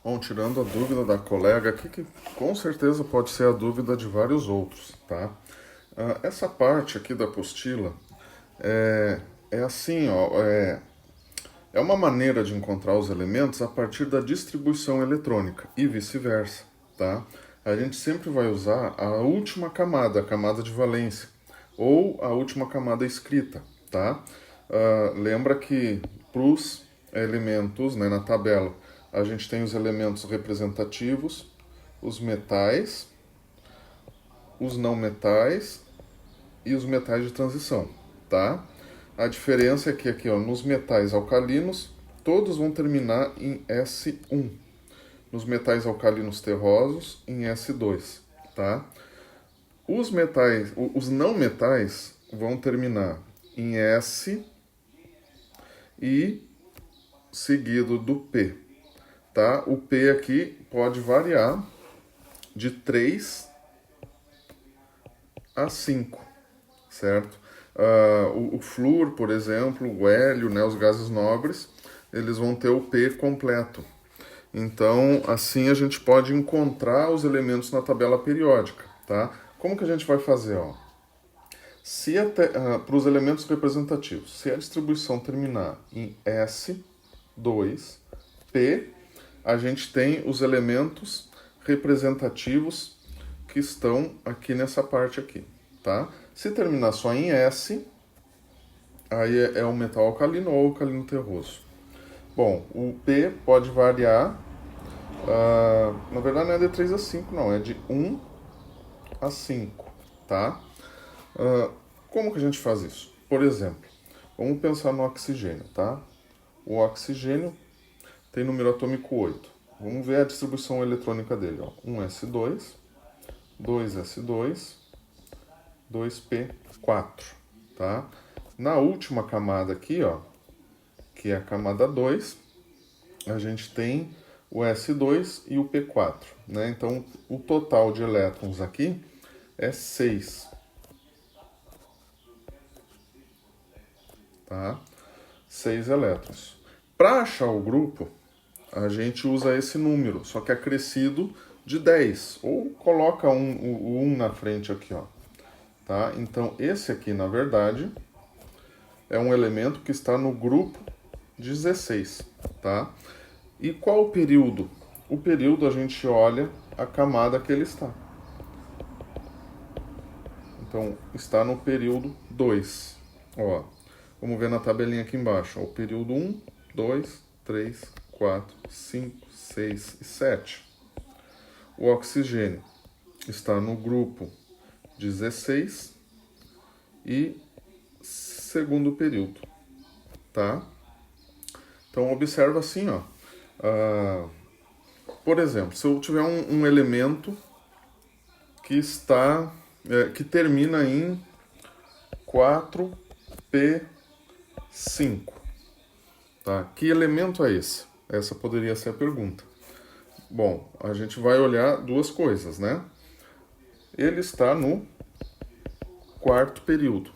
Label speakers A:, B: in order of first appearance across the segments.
A: Bom, tirando a dúvida da colega aqui, que com certeza pode ser a dúvida de vários outros, tá? Essa parte aqui da apostila é assim, ó, é uma maneira de encontrar os elementos a partir da distribuição eletrônica e vice-versa, tá? A gente sempre vai usar a última camada, a camada de valência, ou a última camada escrita, tá? Lembra que para os elementos, né, na tabela, a gente tem os elementos representativos, os metais, os não metais e os metais de transição, tá? A diferença é que aqui, ó, nos metais alcalinos, todos vão terminar em S1. Nos metais alcalinos terrosos, em S2, tá? Os não metais vão terminar em S e seguido do P, tá? O P aqui pode variar de 3 a 5, certo? O flúor, por exemplo, o hélio, né, os gases nobres, eles vão ter o P completo. Então, assim a gente pode encontrar os elementos na tabela periódica, tá? Como que a gente vai fazer, ó? Se para os elementos representativos, se a distribuição terminar em S2, P, a gente tem os elementos representativos que estão aqui nessa parte aqui, tá? Se terminar só em S, aí é o metal alcalino ou alcalino terroso. Bom, o P pode variar, na verdade não é de 3 a 5, não, é de 1 a 5, tá? Como que a gente faz isso? Por exemplo, vamos pensar no oxigênio, tá? O oxigênio tem número atômico 8. Vamos ver a distribuição eletrônica dele, ó. 1s2, 2s2, 2p4, tá? Na última camada aqui, ó, que é a camada 2, a gente tem o S2 e o P4, né? Então, o total de elétrons aqui é 6, tá? 6 elétrons. Para achar o grupo, a gente usa esse número, só que acrescido de 10, ou coloca o 1 na frente aqui, ó. Tá? Então, esse aqui, na verdade, é um elemento que está no grupo 16, tá? E qual o período? O período a gente olha a camada que ele está. Então, está no período 2. Ó, vamos ver na tabelinha aqui embaixo. Ó, o período 1, 2, 3, 4, 5, 6 e 7. O oxigênio está no grupo 16 e segundo período, tá? Então, observa assim, ó. Por exemplo, se eu tiver um elemento que está que termina em 4p5, tá? Que elemento é esse? Essa poderia ser a pergunta. Bom, a gente vai olhar duas coisas, né? Ele está no quarto período.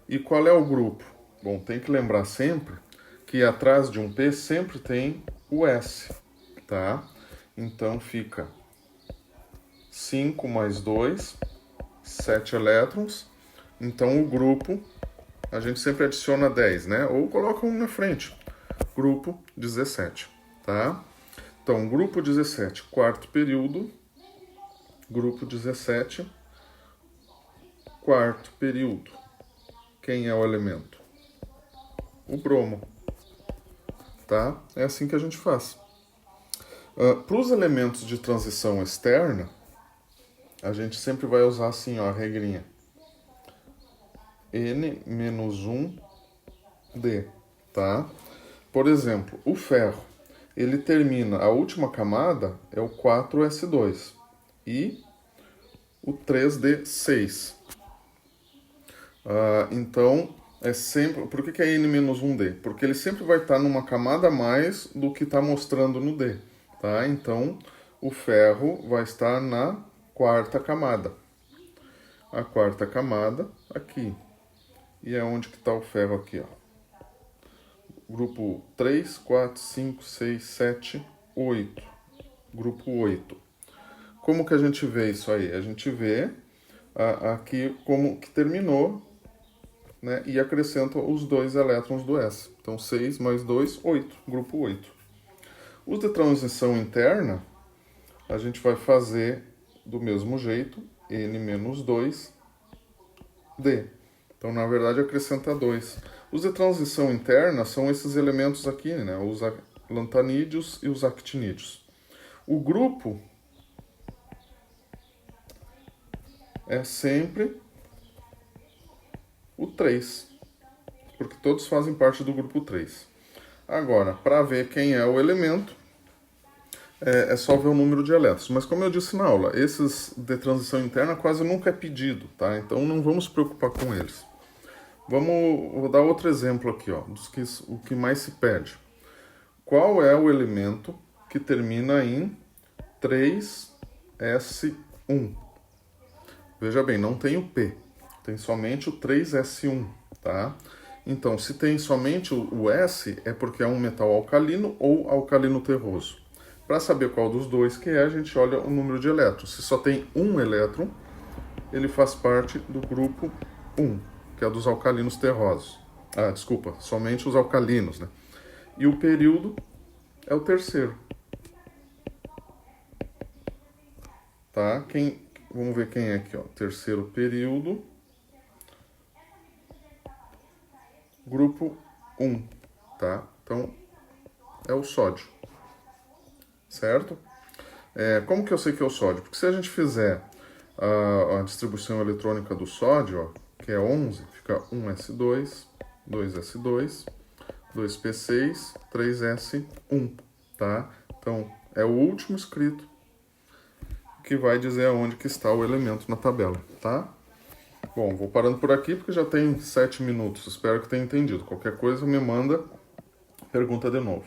A: E qual é o grupo? Bom, tem que lembrar sempre que atrás de um P sempre tem o S, tá? Então fica 5 mais 2, 7 elétrons. Então o grupo, a gente sempre adiciona 10, né? Ou coloca um na frente. Grupo 17, tá? Então, grupo 17, quarto período. Grupo 17, quarto período. Quem é o elemento? O bromo, tá? É assim que a gente faz. Para os elementos de transição externa, a gente sempre vai usar assim, ó, a regrinha. N-1D, tá? Por exemplo, o ferro, ele termina, a última camada é o 4s2 e o 3d6. Então, é sempre... Por que é N-1D? Porque ele sempre vai estar numa camada a mais do que está mostrando no D, tá? Então, o ferro vai estar na quarta camada. A quarta camada aqui. E é onde que está o ferro aqui, ó. Grupo 3, 4, 5, 6, 7, 8. Grupo 8. Como que a gente vê isso aí? A gente vê aqui como que terminou, né? E acrescenta os 2 elétrons do S. Então, 6 mais 2, 8. Grupo 8. Os de transição interna, a gente vai fazer do mesmo jeito, N menos 2, D. Então, na verdade, acrescenta 2. Os de transição interna são esses elementos aqui, né? Os lantanídeos e os actinídeos. O grupo é sempre o 3, porque todos fazem parte do grupo 3. Agora, para ver quem é o elemento, é só ver o número de elétrons. Mas como eu disse na aula, esses de transição interna quase nunca é pedido, tá? Então não vamos se preocupar com eles. Vou dar outro exemplo aqui, ó, o que mais se pede. Qual é o elemento que termina em 3S1? Veja bem, não tem o P, tem somente o 3S1, tá? Então, se tem somente o S, é porque é um metal alcalino ou alcalino terroso. Para saber qual dos dois que é, a gente olha o número de elétrons. Se só tem um elétron, ele faz parte do grupo 1, que é dos alcalinos terrosos. Ah, desculpa, somente os alcalinos, né? E o período é o terceiro. Tá? Vamos ver quem é aqui, ó. Terceiro período. Grupo 1, tá? Então, é o sódio. Certo? Como que eu sei que é o sódio? Porque se a gente fizer a distribuição eletrônica do sódio, ó, que é 11, fica 1s2, 2s2, 2p6, 3s1, tá? Então, é o último escrito que vai dizer aonde que está o elemento na tabela, tá? Bom, vou parando por aqui porque já tem 7 minutos. Espero que tenha entendido. Qualquer coisa me manda, pergunta de novo.